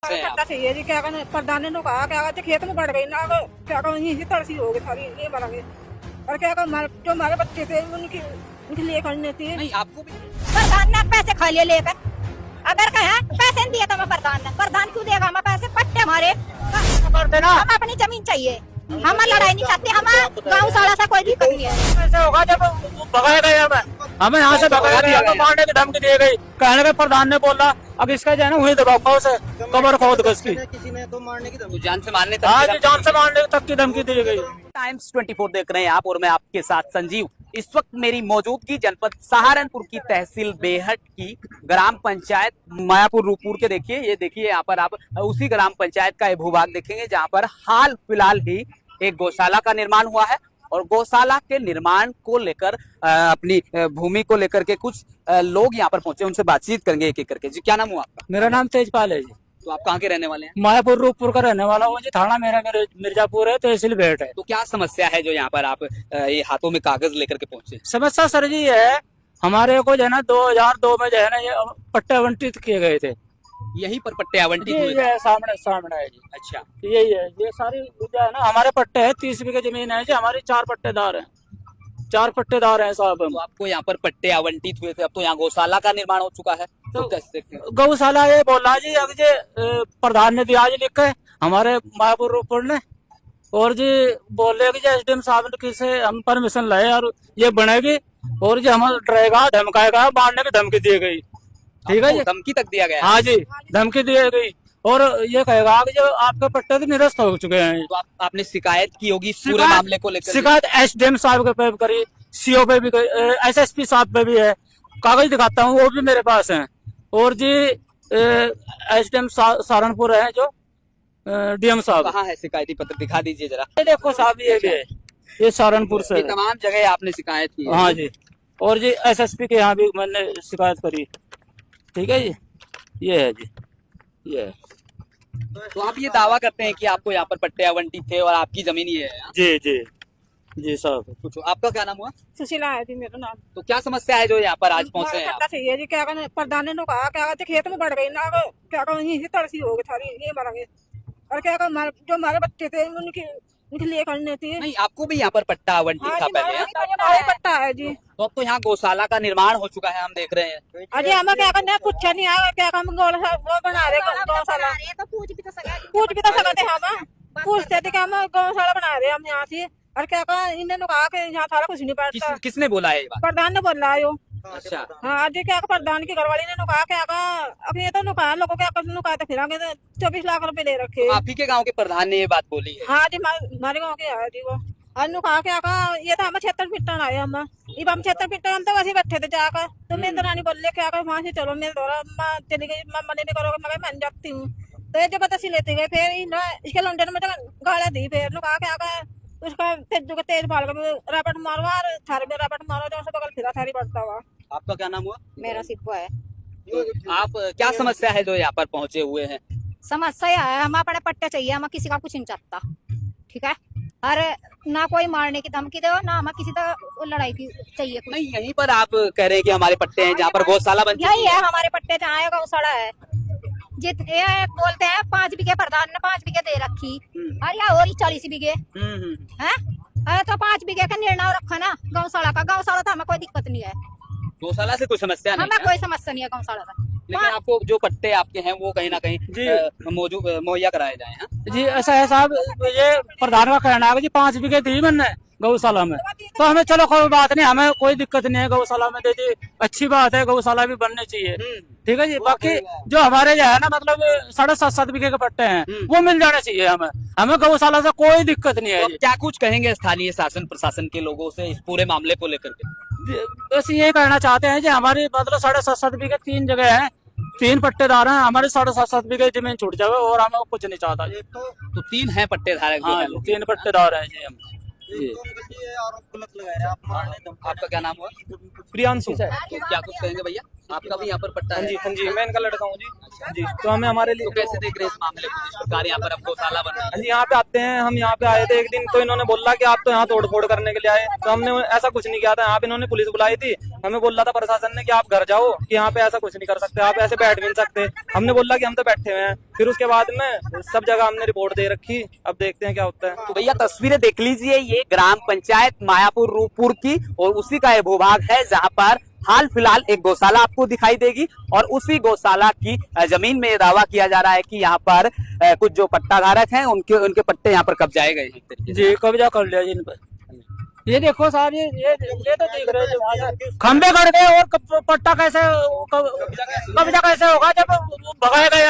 करना चाहिए जी। क्या कहने प्रधान ने कहा क्या कहते खेत में बढ़ गई ना, क्या कहते यही तरसी हो गई सारी, ये मरेंगे। और क्या कहते जो हमारे बच्चे थे उनके लिए करने थे। नहीं आपको भी प्रधान ने पैसे खा लिए लेकर, अगर कहे पैसे नहीं दिए तो मैं प्रधान क्यों देगा हमें पैसे? पट्टे हमारे हम अपनी जमीन चाहिए, हम लड़ाई नहीं चाहते, हम गाँव साला से कोई दिक्कत नहीं है। ऐसे होगा जब भगाया गया, हमें यहाँ से भगाया गया तो मारने की धमकी दी गई, कहने के प्रधान ने बोला अब इसका जो है ना हुई दबाव से कबर खोद गई इसकी, किसी ने तो मारने की तो जान से मारने तक हाँ जी जान से मारने तक की धमकी दी गई। टाइम्स 24 देख रहे हैं आप और मैं आपके साथ संजीव। इस वक्त मेरी मौजूदगी जनपद सहारनपुर की तहसील बेहट की ग्राम पंचायत मायापुर रूपपुर के ये देखिए यहाँ पर आप उसी ग्राम पंचायत का भूभाग देखेंगे जहाँ पर हाल फिलहाल ही एक गौशाला का निर्माण हुआ है और गौशाला के निर्माण को लेकर अपनी भूमि को लेकर के कुछ लोग यहाँ पर पहुंचे, उनसे बातचीत करेंगे एक एक करके। जी क्या नाम हुआ आपका? मेरा नाम तेजपाल है जी। तो आप कहाँ के रहने वाले हैं? मायापुर रूपपुर का रहने वाला हूँ जी। थाना मेरा मिर्जापुर है, तहसील बेहट है। तो क्या समस्या है जो यहाँ पर आप ये हाथों में कागज लेकर के पहुंचे? समस्या सर जी है, हमारे को जो है ना 2002 में जो है ना ये पट्टे आवंटित किए गए थे। यहीं पर पट्टे आवंटित हुए? ये सामने है जी। अच्छा, यही है, ये सारी जो है ना हमारे पट्टे है, 30 बीघे जमीन है जी हमारी, 4 पट्टेदार हैं, 4 पट्टेदार हैं साहब। तो आपको यहाँ पर पट्टे आवंटित हुए थे, अब तो यहाँ गौशाला का निर्माण हो चुका है, तो कैसे देखते हैं? गौशाला ये बोला जी अब जी प्रधान ने दिया जी लिख के हमारे मायापुर रूपपुर ने, और जी बोले कि एसडीएम साहब ने किसे हम परमिशन लाए और ये बनेगी, और जी हम डरेगा धमकाएगा, मारने की धमकी दी गई। ठीक है जी, धमकी तक दिया गया? हाँ जी धमकी दी गई, और ये कहेगा कि जो आपके पट्टे तो निरस्त हो चुके हैं। तो आपने शिकायत की होगी इस पूरे मामले को लेकर? शिकायत एसडीएम साहब के पे भी करी, सीओ पे भी, एसएसपी साहब पे भी है, कागज दिखाता हूँ वो भी मेरे पास है। और जी एसडीएम सहारनपुर है जो डीएम साहब। कहाँ है शिकायती पत्र? दिखा दीजिए जरा। ये देखो साहब ये भी है, ये सहारनपुर से। ये तमाम जगह आपने शिकायत की? हाँ जी, और जी एसएसपी के यहाँ भी मैंने शिकायत करी। ठीक है जी, ये है जी, ये है। तो आप ये दावा करते हैं कि आपको यहाँ पर पट्टे आवंटित थे और आपकी जमीन ये है? जी जी जी साहब। कुछ आपका क्या नाम हुआ? सुशीला है जी मेरा नाम। तो क्या समस्या है जो यहाँ पर आज पहुंचे हैं? करना चाहिए जी। क्या कहने प्रधान ने कहा क्या कहते खेत में बढ़ गई ना, क्या कहते यही तरसी हो गई सारी, ये मरेंगे। और क्या कहते जो हमारे बच्चे थे उनके लिए करने थे। नहीं आपको भी यहाँ पर पट्टा आवंटित था पहले? हमारा पट्टा है जी। तो अब तो यहाँ गौशाला का निर्माण हो चुका है, हम देख रहे हैं। अरे हमें क्या करना पूछा नहीं आया, क्या हम वो बना रहे गौशाला, पूछ भी तो सकते हम, पूछते थे कि हम गौशाला बना रहे हम यहाँ से। और क्या कहा इन्होंने कहा कि यहाँ सारा कुछ नहीं पड़ता। किसने बोला है ये बात? प्रधान ने बोला है। अच्छा, हाँ आज क्या प्रधान की घरवाली ने कहा क्या अब ये तो नुका लोगों क्या नुका तो फिर 24 लाख रुपए ले रखे। आप ही के गांव के प्रधान ने ये बात बोली है? हाँ जी हमारे गाँव के आए जी वो। आज नुका क्या कहा ये तो हम 76 पिट्टन आए हम 76 पिट्टन, हम तो वैसे बैठे थे जाकर। तो मेरी रानी बोले क्या कर वहां से चलो, मेरे द्वारा चली गई, मम्मा नहीं करोगे, मैं मान जाती हूँ। तो ये जबरदस्ती लेते गए, फिर इसके लंडन में गाड़ा दी, फिर नुका क्या कर उसका तेज फाल कर रपट मारो और थारे में रपट मारो, जो बगल फिरा थारी पड़ता हुआ। आपका क्या नाम हुआ? मेरा सिप्पो है। तो आप क्या समस्या है जो यहाँ पर पहुंचे हुए हैं? समस्या है हम अपने पट्टे चाहिए, हम किसी का कुछ नहीं चाहता। ठीक है, और ना कोई मारने की धमकी दो, ना हमें किसी का लड़ाई की चाहिए कुछ। नहीं यहीं पर आप कह रहे हैं कि हमारे पट्टे हैं जहाँ पर गौशाला बन यही है हमारे पट्टे, जहाँ है गौशाला है। जितने बोलते हैं 5 बीघे प्रधान ने 5 बीघे दे रखी, अरे या और 40 बीघे है, तो 5 बीघे का निर्णय रखा ना गौशाला का। गौशाला तो हमें कोई दिक्कत नहीं है, गौशाला से कोई समस्या नहीं हमें है? कोई समस्या नहीं है गौशाला का। लेकिन आपको जो पट्टे आपके हैं वो कहीं ना कहीं मौजूद मुहैया कराए जाए हैं? जी ऐसा है साहब, ये प्रधान का कहना है जी 5 बीघे दी मैंने गौशाला में, तो हमें चलो कोई बात नहीं, हमें कोई दिक्कत नहीं है, गौशाला में दे दी, अच्छी बात है, गौशाला भी बननी चाहिए। ठीक है जी, बाकी जो हमारे जो है ना मतलब 7.5 बीघे के पट्टे हैं वो मिल जाने चाहिए हमें, हमें गौशाला से कोई दिक्कत नहीं है। तो क्या कुछ कहेंगे स्थानीय शासन प्रशासन के लोगों से इस पूरे मामले को लेकर के? बस ये कहना चाहते हैं कि हमारी मतलब 7.5 बीघे 3 जगह है, 3 पट्टेदार हैं, हमारे 7.5 बीघे जमीन छूट जावे और हमें कुछ नहीं चाहता जी। तो 3 हैं पट्टेधारक? हाँ 3 पट्टेदार हैं जी हम। आपका क्या नाम हुआ? प्रियांशु। तो क्या कुछ कहेंगे भैया? आपका भी यहाँ पर पट्टा है? हाँ जी मैं इनका लड़का हूँ जी। जी तो हमें हमारे लिए तो कैसे देख रहे हैं इस मामले को जिस प्रकार यहाँ पर अब गौशाला बन रही है? जी यहाँ पे आते हैं, हम यहाँ पे आए थे एक दिन, तो इन्होंने बोला कि आप तो यहाँ तोड़फोड़ करने के लिए आए, तो हमने ऐसा कुछ नहीं किया था। यहाँ पे इन्होंने पुलिस बुलाई थी, हमें बोला था प्रशासन ने कि आप घर जाओ, कि यहाँ पे ऐसा कुछ नहीं कर सकते, आप ऐसे बैठ भी नहीं सकते। हमने बोला कि हम तो बैठे हुए हैं। फिर उसके बाद में सब जगह हमने रिपोर्ट दे रखी, अब देखते हैं क्या होता है। तो भैया तस्वीरें देख लीजिए, ये ग्राम पंचायत मायापुर रूपपुर की और उसी का ये भूभाग है जहां पर हाल फिलहाल एक गौशाला आपको दिखाई देगी और उसी गौशाला की जमीन में ये दावा किया जा रहा है कि यहाँ पर कुछ जो पट्टा धारक हैं उनके पट्टे यहाँ पर कब्जाए गए हैं एक तरीके से। जी कब्जा कर लिया जी इन पर। ये देखो साहब, ये तो देख रहे हैं वहाँ से खंबे कर गए और पट्टा कैसे कब्जा कैसे होगा जब भगाए गए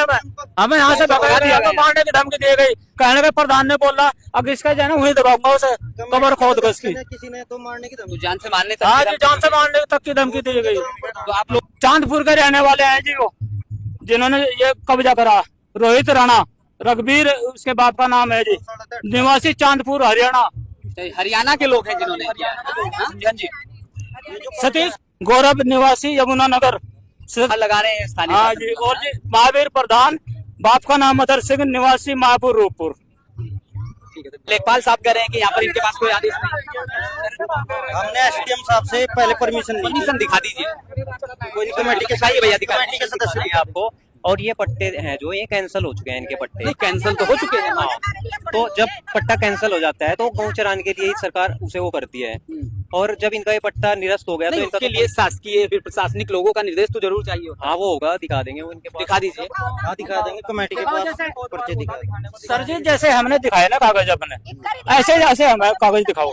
हमें यहाँ से भगाया दिया तो मारने की धमकी दी गई। कहने के प्रधान ने बोला अगर इसका जो है ना वही दबाऊंगा उसे, कबर खोद कर इसकी। किसी ने तो मारने की तो जान से मारने तक हाँ जी, जान से मारने तक की धमकी दी गई। तो आप लोग चांदपुर के रहने वाले हैं जी वो, जिन्होंने ये कब्जा करा। रोहित राणा, रघुवीर उसके बाप का नाम है जी, निवासी चांदपुर हरियाणा। हरियाणा के लोग हैं जिन्होंने किया है। हाँ जी। सतीश गौरव निवासी यमुनानगर लगा रहे हैं स्थानीय हाँ जी। और जी महावीर प्रधान, बाप का नाम मदर सिंह, निवासी मायापुर रूपपुर। लेखपाल साहब कह रहे हैं कि यहाँ पर इनके पास कोई आदेश नहीं। हमने एसडीएम साहब से पहले परमिशन परमिशन दिखा दीजिए। कोई कमेटी के साथ भैया दिखा कमेटी के सदस्य हैं आपको। और ये पट्टे हैं जो ये कैंसिल हो चुके हैं, इनके पट्टे कैंसिल तो हो चुके हैं। हाँ, तो जब पट्टा कैंसिल हो जाता है तो गौ चराने के लिए ही सरकार उसे वो करती है। और जब इनका ये पट्टा निरस्त हो गया तो इनका उसके लिए शासकीय फिर प्रशासनिक लोगों का निर्देश तो जरूर चाहिए। हाँ वो होगा, दिखा देंगे वो इनके पास। दिखा दीजिए। हाँ दिखा देंगे, कमेटी के पास पर्चे दिखा देंगे। सर जी जैसे हमने दिखाया ना कागज अपने, ऐसे ऐसे हमें कागज दिखाओ।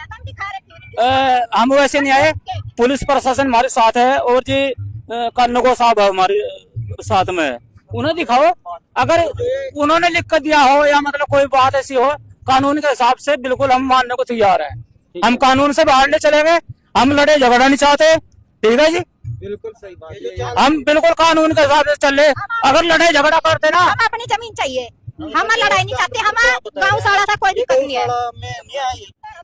हम वैसे नहीं आए, पुलिस प्रशासन हमारे साथ है और जी कर्नगो साहब हमारे साथ में है, उन्हें दिखाओ। अगर उन्होंने लिख कर दिया हो या मतलब कोई बात ऐसी हो, कानून के हिसाब से बिल्कुल हम मानने को तैयार हैं। हम कानून से बाहर नहीं चलेंगे, हम लड़े झगड़ा नहीं चाहते, ठीक है जी। बिल्कुल सही बात है। हम बिल्कुल कानून के हिसाब से चले। अगर लड़े झगड़ा करते ना, हम अपनी जमीन चाहिए, हम लड़ाई नहीं चाहते, हम गाँव साड़ा था कोई दिक्कत नहीं है।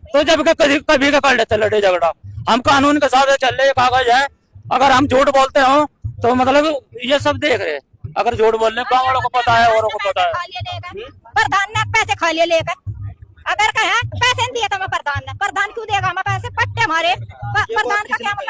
तो जब कभी कभी कर लेते लड़े झगड़ा, हम कानून के हिसाब से चल रहे। कागज है, अगर हम झूठ बोलते हो तो मतलब ये सब देख रहे। अगर झूठ बोलने गाँव वालों को पता है, औरों को पता है। प्रधान ने पैसे खा लिए लेकर, अगर कहे पैसे नहीं दिए तो मैं प्रधान क्यों देगा हमें पैसे? पट्टे हमारे प्रधान का क्या मतलब?